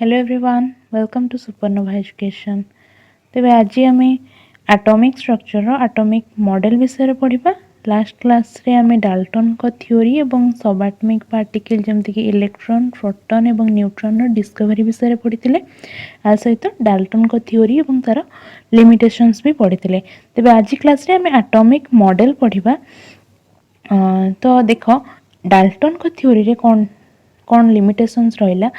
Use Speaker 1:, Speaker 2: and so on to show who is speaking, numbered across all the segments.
Speaker 1: Hello everyone, welcome to Supernova Education. तेरे आज आम एटॉमिक स्ट्रक्चर एटॉमिक मॉडल विषय पढ़ा। लास्ट क्लास रे आम डाल्टन को थ्योरी और सबएटॉमिक पार्टिकल जमती कि इलेक्ट्रॉन, प्रोटॉन और न्यूट्रॉन डिस्कवरी विषय पढ़ी। आ सहित डाल्टन को थ्योरी और तार लिमिटेशंस भी पढ़ी। तेरे आज क्लास रे आम एटॉमिक मॉडल पढ़ा। तो देख डाल्टन को थ्योरी रे कौन कौन लिमिटेशंस रहिला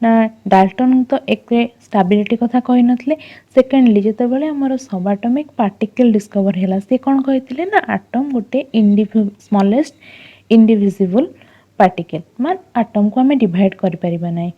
Speaker 1: ना डाल्टन तो एक स्टेबिलिटी कथा कही नथिले। सेकेंडली जेते बेले हमर सबएटॉमिक पार्टिकल डिस्कवर हैला से कौन कहिथिले ना एटॉम गोटे स्मॉलेस्ट इंडिविजिबल पार्टिकल मान एटॉम को हमें डिवाइड कर परिबा नै।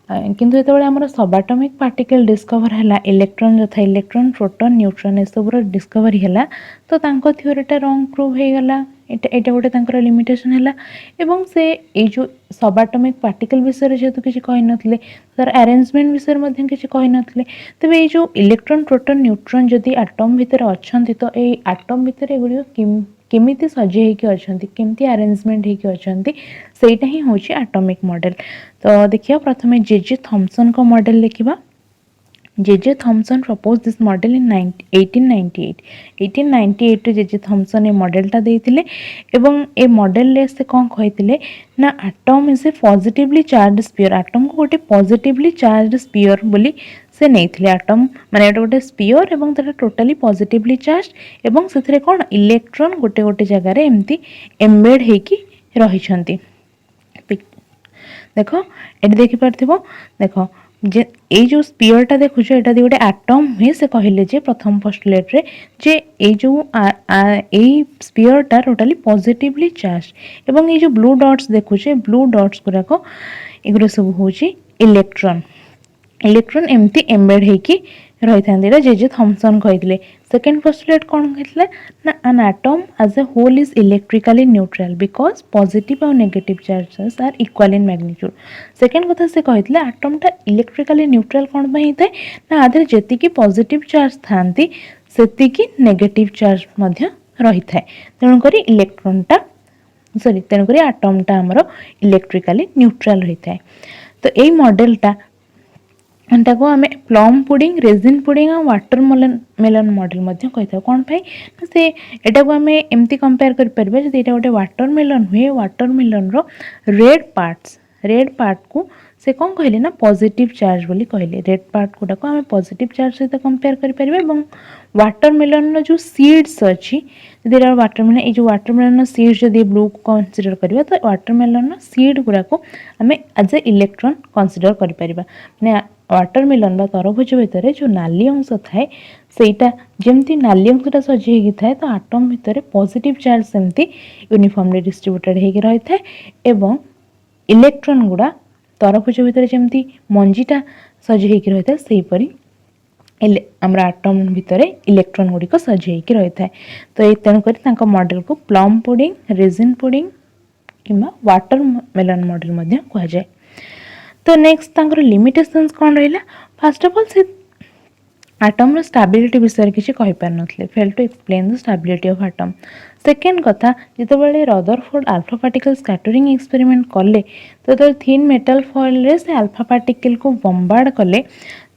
Speaker 1: किंतु जेते आमर सबएटॉमिक पार्टिकल डिस्कवर हैला इलेक्ट्रॉन जथा इलेक्ट्रॉन, प्रोटॉन, न्यूट्रॉन ए सब डिस्कवरी हैला तो तांको थ्योरीटा रॉन्ग प्रूव हे गला। एटा गोटे तांकर लिमिटेशन हैला। एवं से ए जो सबएटॉमिक पार्टिकल विषय जेहेतु किसी कही नथिले तार अरेंजमेंट विषय मध्ये किसी कही नथिले। तबे ए जो इलेक्ट्रॉन, प्रोटॉन, न्यूट्रॉन जदि एटॉम भितर अछंती तो ए एटॉम भितर एगुडी केमिति सजे हेकि अछंती, केमिति अरेंजमेंट हेकि अछंती, सेटा ही होची एटॉमिक मॉडल। तो देखिए प्रथमे जे थॉमसन को मॉडल देखिबा। J Thomson propose this model in 1898। 1898 रे जे थॉमसन ए मॉडलटा देइतिले एवं ए मॉडल रे से कोन कहितिले ना atom is a positively charge sphere. Atom को गोटे पॉजिटिवली चार्ज स्फीयर बोली से नैथिले। एटॉम माने एटा गोटे स्फीयर एवं ताटा टोटली पॉजिटिवली चार्ज एवं सेथरे कोन इलेक्ट्रॉन गोटे गोटे जगह रे एम्ति एम्बेड हेकी रहिछंती। देखो एटी देखि पारथिबो। देखो जे ए जो स्पीयरटा देखुछ एटा दी गोटे एटॉम हे से कहले जे प्रथम पोस्टुलेट रे जे ए जो ए स्पीयरटा टोटली पॉजिटिवली चार्ज एवं ए जो ब्लू डॉट्स देखुछ ब्लू डॉट्स गुरा को एगुरा सब होची इलेक्ट्रॉन। इलेक्ट्रॉन एम्ति एम्बेड हेकी रही था जे थॉमसन कही। सेकेंड पोस्टुलेट कौन कहते ना an atom as a whole is electrically neutral because positive और negative charges are equal in magnitude. Second कथा से कहते एटॉमटा इलेक्ट्रिकली न्यूट्रल कौन पे होता है ना आधे जेतिकी पॉजिटिव चार्ज थांती सेतिकी नेगेटिव चार्ज मध्य रही था। तेणुक इलेक्ट्रॉनटा सॉरी तेणुक एटॉमटा आमर इलेक्ट्रिकली न्यूट्रल रही था। तो यही मॉडलटा को आम प्लम पुडिंग, रेजिन पुडिंग और वाटरमेलन मॉडल कही था। कौन पाई से एटा को आम एमती कंपेयर कर परिबे जदि एटा गोटे वाटरमेलन हुए वाटरमेलन रो रेड पार्ट को से कौन कहले ना पॉजिटिव चार्ज बोली कहले। रेड पार्ट गुडा को आम पॉजिटिव चार्ज सहित कंपेयर कर परिबे एवं वाटरमेलन रो जो सीड्स अछि जदि वाटरमेलन ए जो वाटरमेलन सीड्स जदि ब्लू को कंसीडर करिबा तो वाटरमेलन सीड गुडा को आम एज ए इलेक्ट्रॉन कंसीडर कर परिबा। माने वाटरमेलन बा तरभुज भितर जो नाली अंश थाए सेटा जमती नाली अंशटा सजी होगी थाए तो आटम भितर पॉजिटिव चार्ज सेमती यूनिफॉर्मली डिस्ट्रीब्यूटेड होगी रही थाए एवं इलेक्ट्रॉन गुडा तरभुज भितर जमती मंजीटा सजी होगी रही थाए सेहीपरि आमर आटम भितर इलेक्ट्रॉन गुड़िक सजी होगी रही थाए। तो ये तेणुक मॉडल को प्लम पुडिंग, रेजिन पुडिंग किंबा वाटरमेलन मॉडल कह जाए। तो नेक्स्ट तांकर लिमिटेशंस कौन रहिला। फर्स्ट ऑफ ऑल से एटम रो स्टेबिलिटी विषय किसी कहि पार नथले, fail to explain the stability of atom. Second कथा जितेबाला Rutherford alpha particle scattering experiment कले तो थिन मेटल फॉइल रे से अल्फा पार्टिकल को बम्बार्ड कले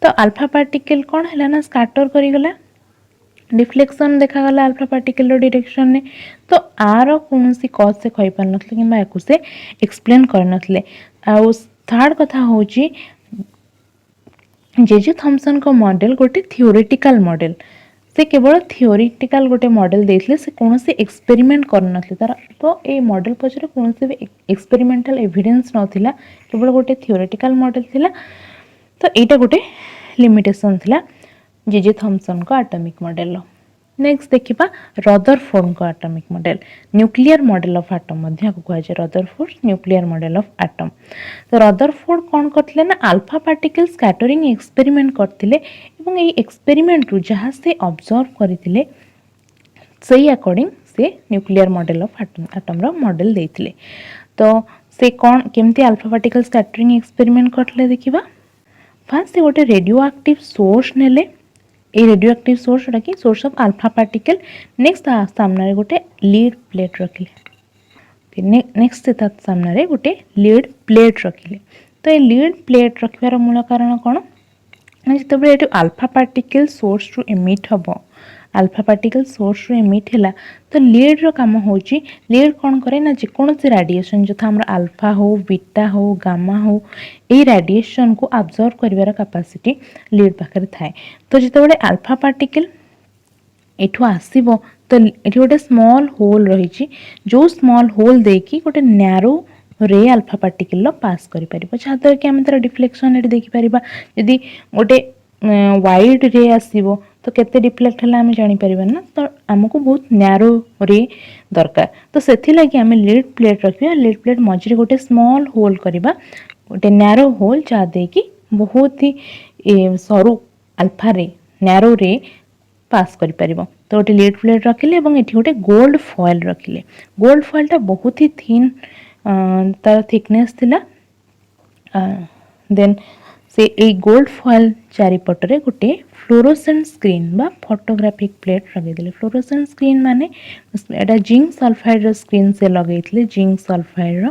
Speaker 1: तो अल्फा पार्टिकल कौन है ना स्कैटर करिगला, डिफ्लेक्शन देखागला अल्फा पार्टिकल रो डायरेक्शन ने। तो आर कौन सी कज से कहि पार नथले किंबा याकु से एक्सप्लेन कर नथले। आ थर्ड कथा होची जे थॉमसन को मॉडल गोटे थियोरेटिकल मॉडल से केवल थियोरेटिकल गोटे मॉडल देथिले से कौन से एक्सपेरिमेंट कर नथले तार तो ए मॉडल पछरे कौन से भी एक्सपेरिमेंटल एविडेंस नथिला, केवल गोटे थियोरेटिकल मॉडल थिला। तो एटा गोटे लिमिटेशन थिला जे थॉमसन को एटॉमिक मॉडल। नेक्स्ट देखिबा रदरफोर्ड को atomic model, nuclear model of atom मध्य को कह जाय Rutherford nuclear model of atom. तो रदरफोर्ड कौन करथिले ना अल्फा पार्टिकल स्कैटरिंग एक्सपेरिमेंट करथिले एवं ए एक्सपेरिमेंट रु जहाँ से ऑब्जर्व करथिले सही अकॉर्डिंग से न्यूक्लियर मॉडल ऑफ एटम रो मॉडल देथिले। तो से कौन केमती अल्फा पार्टिकल स्कैटरिंग एक्सपेरिमेंट करथिले देखिबा। फर्स्ट से गोटे रेडियो एक्टिव सोर्स नेले, ए रेडियो एक्टिव सोर्स जोटा कि source of alpha particle. Next सामने गोटे लीड प्लेट रखिले, नेक्स्ट सामने गोटे लीड प्लेट रखिले। तो ये लीड प्लेट रखिबार मूल कारण कौन जिते ये आल्फा पार्टिकल सोर्स रु एमिट हम आल्फा पार्टिकल सोर्स रु एमिट है तो लीड रो काम होची लीड कौन करे ना जेकोसी रेडिएशन जो आम आल्फा हो बीटा हो गामा हो यही रेडिएशन को अब्जॉर्ब करिवार कैपेसिटी लीड पाखरे थाए तो जिते आल्फा पार्टिकल एठू आसीबो तो एठी गोटे स्मॉल होल रही जो स्मॉल होल देकी गोटे नैरो रे आल्फा पार्टिकल पास करि परिबो जहाँद्वारा कि आम तार डिफ्लेक्शन एठी देखि परिबा यदि गोटे वाइड रे आसीबो तो केते डिफ्लेक्ट है आम जापर ना तो आमको बहुत नैरो रे दरकार तो से लगी आम लीड प्लेट रखा लीड प्लेट मझे गोटे स्मॉल होल करवा गोटे नैरो होल जहाँ देकी बहुत ही सरू आल्फा रे नैरो रे पास कर पारिबो तो गोटे लीड प्लेट रखिले और ये गोटे गोल्ड फॉयल रखिले गोल्ड फॉयलटा बहुत ही थिन तार थिकनेस थिला देन से ए गोल्ड फॉयल चारिपटरे गोटे फ्लोरोसेंट स्क्रीन बा फोटोग्राफिक प्लेट लगे फ्लोरोसेंट स्क्रीन माने एटा जिंक सल्फाइड स्क्रीन से लगे जिंक सल्फाइड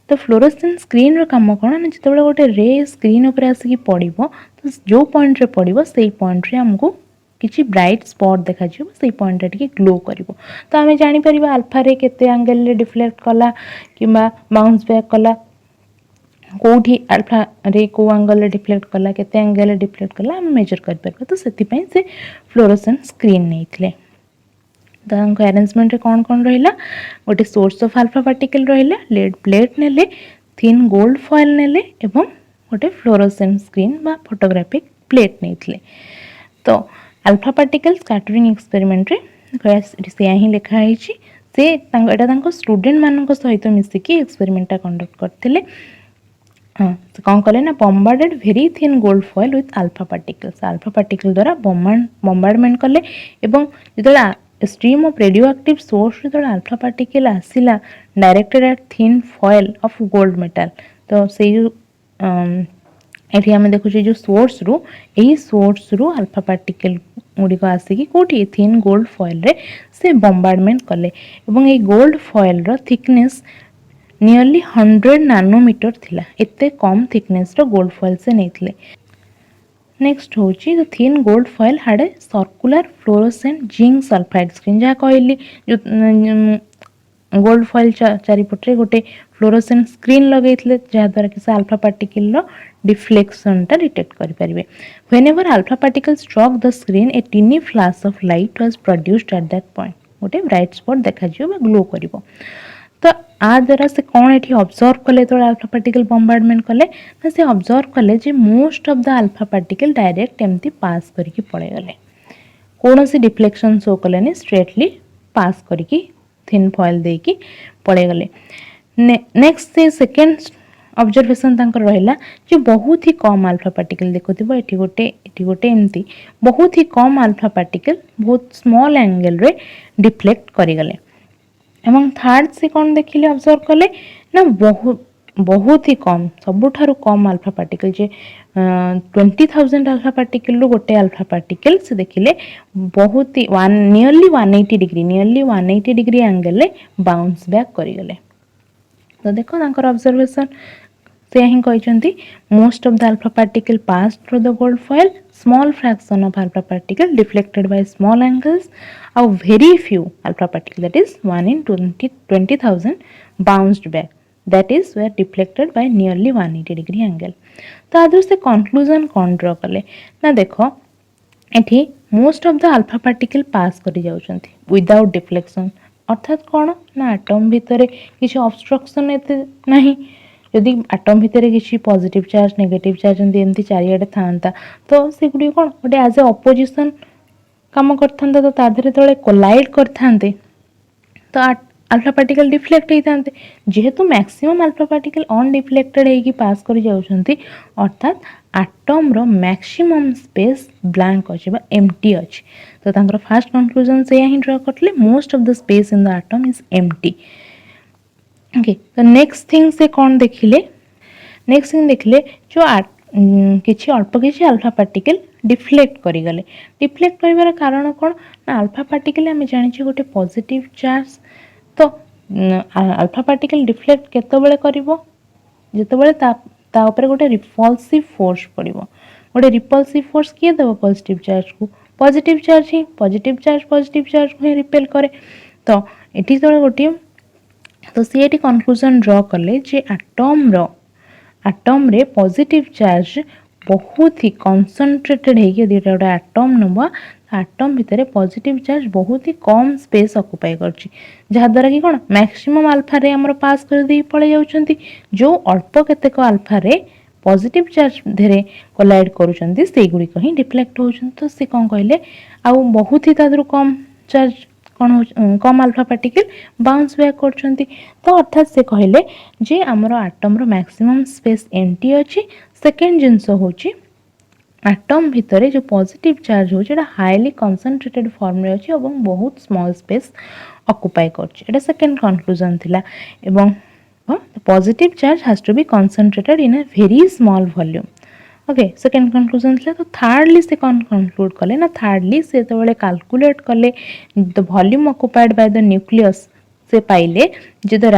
Speaker 1: तो फ्लोरोसेंट स्क्रीन रो काम कौन ना जिते गोटे रे स्क्रीन उपर आसिक पड़ो तो जो पॉइंट रे पड़ो से पॉइंट रे आमको किसी ब्राइट स्पॉट देखा से पॉइंट रे ग्लो कर तो आम जापर आल्फा रे केते एंगल रे डिफ्लेक्ट कला कि बाउंस बैक कला कौटी आल्फा रे को एंगल डिफ्लेक्ट कला केते एंगल डिफ्लेक्ट कला आम मेजर कर पार तो से फ्लोरोसेंट स्क्रीन नहीं तो अरेंजमेंट कौन कौन रहा गोटे सोर्स ऑफ आल्फा पार्टिकल रहा लीड प्लेट नेले थिन गोल्ड फॉयल नेले एवं गोटे फ्लोरोसेंट स्क्रीन बा फोटोग्राफिक प्लेट नहीं तो आल्फा पार्टिकल स्कैटरिंग एक्सपेरिमेंट से ही लिखाई से स्टूडेंट मान सहित मिसिकी एक्सपेरिमेंटा कंडक्ट करते हाँ कौन कले ना bombarded very thin gold foil with alpha particle द्वारा बम्बार्डमेंट कले जो स्ट्रीम ऑफ रेडियोएक्टिव सोर्स जो आल्फा पार्टिकल आसिला directed at thin foil of gold metal तो से ये आम देखुचे जो सोर्स रु आल्फा पार्टिकल गुड़िक आसिक कौटी थिन गोल्ड फॉयल रे से बम्बार्डमेंट कले और ये गोल्ड फॉयल रो थिकनेस नियरली 100 नानोमीटर थिला एते कम थिकनेस रो गोल्ड फॉयल से नहीं नेक्स्ट हूँ द थिन गोल्ड फॉयल हाड a circular fluorescent zinc sulphide screen जहाँ कहली जो गोल्ड फॉयल चारिपटे गोटे फ्लोरोसेंट स्क्रीन लगे जहाँद्वारा कि से आल्फा पार्टिकल डिफ्लेक्शनटा डिटेक्ट करेंगे whenever alpha particle struck the screen a tiny flash of light was produced at that point गोटे ब्राइट स्पॉट देखा ग्लो कर तो आ द्वारा से कौन ये ऑब्जर्व कले तो आल्फा पार्टिकल बम्बार्डमेंट कले ना से ऑब्जर्व कले जे most of the alpha particle direct एमती पास करके पड़े गले कौन से डिफ्लेक्शन शो कले स्ट्रेटली पास करके थिन फॉयल देकी पड़े गले नेक्स्ट से सेकेंड ऑब्जर्वेशन तांकर रहिला जो बहुत ही कम आल्फा पार्टिकल देखुथिबो एठी गोटे एमती बहुत ही कम आल्फा पार्टिकल बहुत स्मॉल एंगल रे डिफ्लेक्ट करि गले एवं थर्ड से कौन देखिले ऑब्जर्व कले ना बहुत ही कम सबुठारु कम आल्फा पार्टिकल जे 20,000 आल्फा पार्टिकल गोटे आल्फा पार्टिकल से देखिले बहुत ही नियरली 180 डिग्री एंगल रे बाउंस बैक करि गले तो देखो तांकर ऑब्जर्वेशन से ही कहते most of the alpha particle pass through the gold foil small fraction of alpha particle deflected by small angles और very few alpha particle that is 1 in 20,000 bounced back that is were deflected by nearly 180 degree angle तो आदर से conclusion कौन draw कले ना देखो एठी most of the alpha particle पास करि जाउछंती विदाउट डिफ्लेक्शन अर्थात कौन ना एटम भितर किसी ऑब्स्ट्रक्शन एते नहीं यदि एटम भितर किसी पॉजिटिव चार्ज नेगेटिव चार्ज एमती चारिआडे था तो से गुडी कौन गोटे एज ए अपोजिशन काम करता तो ताधरे तले कोलाइड करते तो आल्फा पार्टिकल डिफ्लेक्ट होते जेहेतु मैक्सिमम आल्फा पार्टिकल अनडिफ्लेक्टेड होगी पास कर जाउछंती अर्थात आटम रो मैक्सिमम स्पेस ब्लैंक अच्छे एम्प्टी अच्छे तो तांकर फास्ट कंक्लूजन से ही ड्रॉ करले most of the space in the atom is empty okay तो नेक्स्ट थिंग से कौन देखिले नेक्स्ट थिंग देखिले जो किसी अल्प किसी आल्फा पार्टिकल डिफ्लेक्ट करिगले डिफ्लेक्ट करिवार कारण कौन ना आल्फा पार्टिकल आम जानी गोटे पॉजिटिव चार्ज तो आल्फा पार्टिकल डिफ्लेक्ट केतबेले करिवो ଯେତେବେଳେ ତା ଉପରେ ଗୋଟେ रिपल्सिव फोर्स पड़िबो गोटे रिपल्सिव फोर्स किए देव पॉजिटिव चार्ज को पॉजिटिव चार्ज ही पॉजिटिव चार्ज को ही रिपेल करे तो एटी तो गोटे तो सी एटी कंक्लूजन ड्रॉ कले जे आटम रे पॉजिटिव चार्ज बहुत ही कंसंट्रेटेड है दुटा गोटे आटम नवा आटम भितर पॉजिटिव चार्ज बहुत ही कम स्पेस ऑक्युपाई करछि जहाद्वारा कि कौन मैक्सिमम अल्फा रे हमर पास कर दे पळे जाउछंती जो अल्प केतेक अल्फा रे पॉजिटिव चार्ज धेरे कोलाइड करूछंती से गुडी कहीं डिफ्लेक्ट होउछंती तो से कोन कहले आ बहुत ही तादरु कम चार्ज कौन हो कम अल्फा पार्टिकल बाउंस बैक करछंती तो अर्थात से कहले जे हमर आटम रो मैक्सिमम स्पेस एम्प्टी अछि सेकंड जिंस होछि आटम भितर जो पॉजिटिव चार्ज हो हाईली कंसंट्रेटेड फॉर्म रे अछि एवं बहुत स्मॉल स्पेस ऑक्युपाई करछि एटा सेकंड कंक्लूजन थिला एवं positive charge has to be concentrated in a very small volume okay second conclusion थिला तो थर्डली से कौन कंक्लूड कले ना थर्डली से तो कैलकुलेट कले the volume occupied by the nucleus से पाइले जे द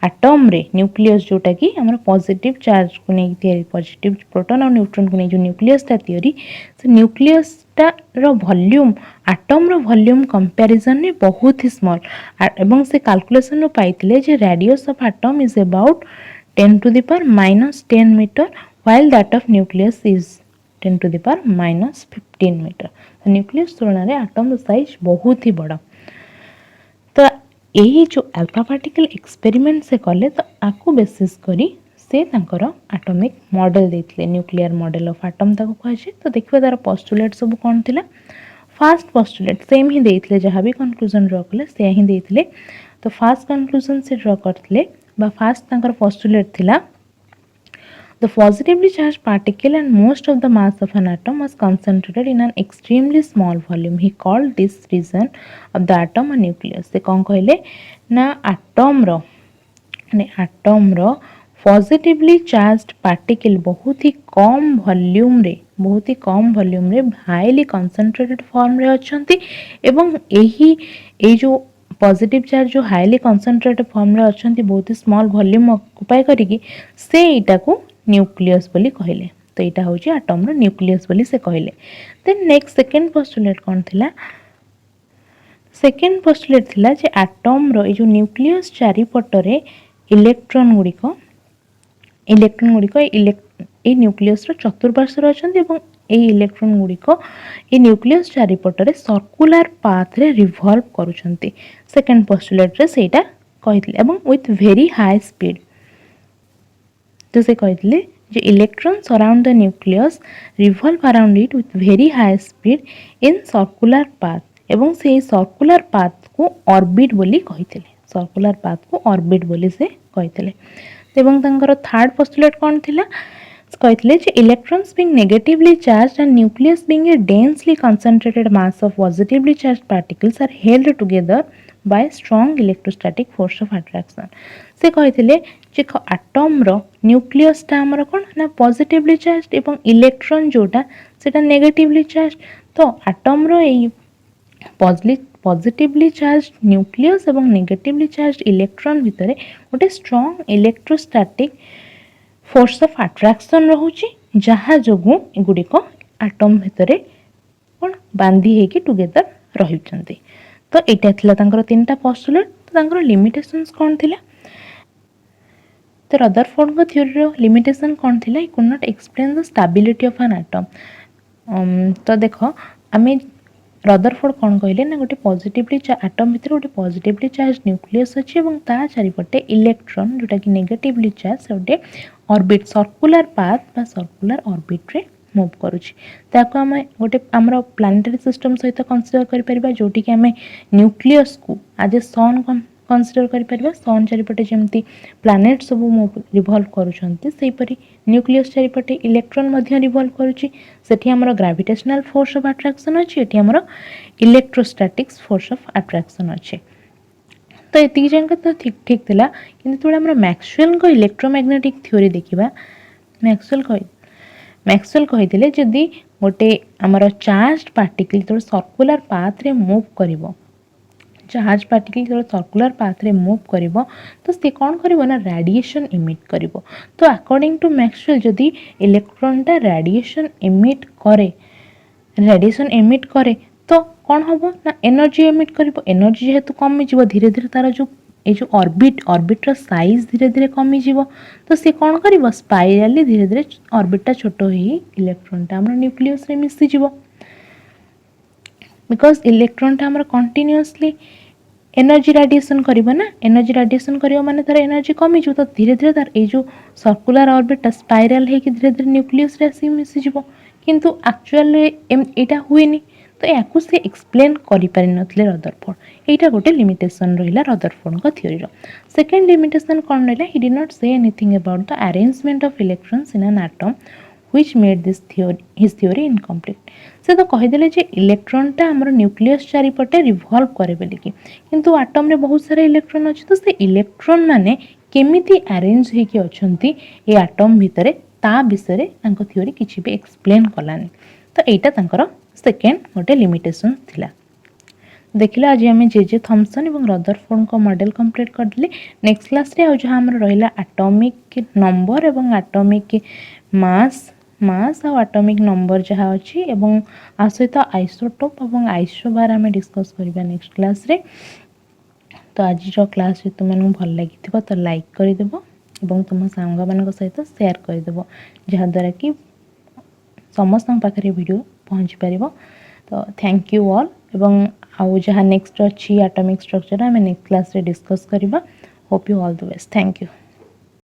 Speaker 1: आटम रे न्यूक्लियस जोटा कि हमर पॉजिटिव चार्ज को नहीं तैयारी पॉजिटिव प्रोटॉन और न्यूट्रॉन को नहीं जो न्यूक्लियस ता तैयारी से न्यूक्लियस ता रो वॉल्यूम आटम रो वॉल्यूम कंपैरिजन में बहुत ही स्मॉल एवं से कैलकुलेशन रो पाइतिले जे radius of atom is about 10 to the power minus 10 meter while that of nucleus is 10 to the power minus 15 meter तो न्यूक्लियस तुलना रे आटम रो साइज बहुत ही बड़ा तो यही जो अल्फा पार्टिकल एक्सपेरिमेंट से कले तो आपको बेसिस करी से तांकर एटॉमिक मॉडल देथिले न्यूक्लियर मॉडल ऑफ एटम ताको कहजे तो देखिबा तार पोस्टुलेट सब कोन थिला फर्स्ट पोस्टुलेट सेम ही देथिले जहां भी कंक्लूजन ड्रॉ कले से ही देथिले तो फर्स्ट कंक्लूजन से ड्रॉ करथिले बा फर्स्ट तांकर पोस्टुलेट थिला The positively charged particle and most of the mass of an atom was concentrated in an extremely small volume. He called this region of the atom a nucleus. से कौन कहले ना atom रो positively charged particle बहुत ही कम volume रे highly concentrated form रे अछंती एवं एही जो पॉजिटिव चार्ज जो हाईली कंसंट्रेटेड फॉर्म रे अछंती बहुत ही स्मॉल वॉल्यूम ऑक्युपाई करिकी से एटा को न्यूक्लियस बोली कहले तो यहाँ हूँ आटम रो न्यूक्लियस बोली से कहले देन नेक्स्ट सेकंड पोस्टुलेट कौन थिला सेकंड पोस्टुलेट थिला जे आटम रो जो न्यूक्लियस चारिपटरे इलेक्ट्रॉन गुड़िक ए न्यूक्लियस रो चतुर्पार्श्व अछंती एवं ए इलेक्ट्रॉन गुड़िक ए न्यूक्लियस चारिपटरे सर्कुलर पाथ रे रिवॉल्व करूछंती सेकंड पोस्टुलेट रे सेटा कहितले एवं विथ वेरी हाई स्पीड तो से कहते जो electrons around the nucleus revolve around it with very high speed in circular path एवं से सर्कुलर पाथ को ऑर्बिट बोली कहते सर्कुलर पाथ को ऑर्बिट बोली से कहते एवं तांकर थर्ड पोस्टुलेट कौन थिला कहते जे electrons being negatively charged and nucleus being a densely concentrated mass of positively charged particles are held together by strong electrostatic force of attraction से कहते जे आटम रो न्यूक्लियस टा हमर कोन ना पॉजिटिवली चार्ज्ड एवं इलेक्ट्रॉन जोटा सेटा नेगेटिवली चार्ज्ड तो atom रो ए पॉजिटिवली चार्ज्ड न्यूक्लियस एवं नेगेटिवली चार्ज्ड इलेक्ट्रॉन भितरे गोटे strong electrostatic force of attraction रहउची जहा जोगु गुडिको आटम भितरे कोन बांधी हेकी टुगेदर रहिचंती तो एटा थिला तांकर तीनटा पोस्टुलेट तो तांकर लिमिटेशंस कोन थिला तो रदरफोर्ड थ्योरी रो लिमिटेशन कौन थिला he could not explain the stability of an atom तो देखो आमे रदरफोर्ड कौन कहले ना गोटे पॉजिटिवली एटम भितर गोटे पॉजिटिवली चार्ज न्यूक्लियस अछि एवं ता चारिपटे इलेक्ट्रॉन जोटा कि नेगेटिवली चार्ज गोटे ऑर्बिट सर्कुलर पाथ बा सर्कुलर ऑर्बिट रे मूव करूछि ताको हम गोटे हमर प्लानेटरी सिस्टम सहित कंसीडर करि परिबा जोटी कि हमें न्यूक्लियस को आज ए सन कंसीडर करि परिबा सन चारिपटे जेमती प्लानेट सब रिवॉल्व करूछंती सेही परि न्यूक्लियस चारिपटे इलेक्ट्रॉन मध्य रिवॉल्व करूछि सेठी हमर ग्रेविटेशनल फोर्स ऑफ अट्रैक्शन अछि एठी हमर इलेक्ट्रोस्टैटिक्स फोर्स ऑफ अट्रैक्शन अछि तो एति जंक तो ठीक थिला किंतु थोड़ा हमर मैक्सवेल को इलेक्ट्रोमैग्नेटिक थ्योरी देखिबा मैक्सवेल कहिथिले जदि गोटे हमर चार्ज्ड पार्टिकल तो सर्कुलर पाथ रे मूव करिवो चार्ज पार्टिकल जो सर्कुलर पाथ रे मूव करिवो तो से कौन करिवो ना रेडिएशन इमिट करिवो। तो अकॉर्डिंग टू मैक्सवेल जदि इलेक्ट्रॉनटा रेडिएशन एमिट करे तो कौन हम ना एनर्जी एमिट करिवो। एनर्जी जेहेतु कमी जीवो धीरे धीरे तार जो ये जो ऑर्बिटर साइज धीरे धीरे कमी जीवो तो से कौन करिवो स्पाइराली धीरे धीरे ऑर्बिटटा छोट होई इलेक्ट्रॉनटा हमर न्यूक्लियस रे मिसी जीवो। बिकॉज इलेक्ट्रॉनटा हमर कंटिन्यूअसली एनर्जी रेडिएशन करिवो ना, एनर्जी रेडिएशन करिवो माने तार एनर्जी कमी जीवो तो धीरे धीरे तार ए जो सर्कुलर ऑर्बिटटा स्पाइराल हे कि धीरे धीरे न्यूक्लियस रे आसी मिसी जीवो। किंतु एक्चुअली एटा हुएनी तो याकू से एक्सप्लेन करि पारि नथले रदरफोर्ड। एटा गोटे लिमिटेशन रहिला रदरफोर्ड को थ्योरी रो। सेकंड लिमिटेशन कोन रहिला he did not say anything about the arrangement of electrons in an atom which made this theory his theory incomplete। से तो कहीदेले जे इलेक्ट्रॉनटा हमर न्यूक्लियस चारिपटे रिवॉल्व करे बोली कि किंतु एटम रे बहुत सारा इलेक्ट्रॉन अछि तो से इलेक्ट्रॉन माने केमिति अरेंज हे कि अछंती ए एटम भितरे ता विषय रे तांको थ्योरी किछि भी एक्सप्लेन कलानी। तो एटा तांकर सेकेंड गोटे लिमिटेशन थिला। देखिला आज आम जे थॉमसन और रदरफोर्ड को मॉडल कंप्लीट करदेले। नेक्स्ट क्लास रे आज हमर रहिला एटॉमिक नंबर एवं एटॉमिक मास और एटॉमिक नंबर जहाँ अच्छी एवं आ सहित आइसोटोप और आइसोबार आम डिस्कस करबा नेक्स्ट क्लास रे। तो आज क्लास रे तुम भल लगी तो लाइक करदेव और तुम सांग मान सहित शेयर करदेव जहाँद्वारा कि समस्त पाखे वीडियो पहुँची पार। तो थैंक यू ऑल एवं आउ जहाँ नेक्स्ट अच्छी एटॉमिक स्ट्रक्चर आम नेक्स्ट क्लास रे डिस्कस करबा। Hope you all the best. Thank you.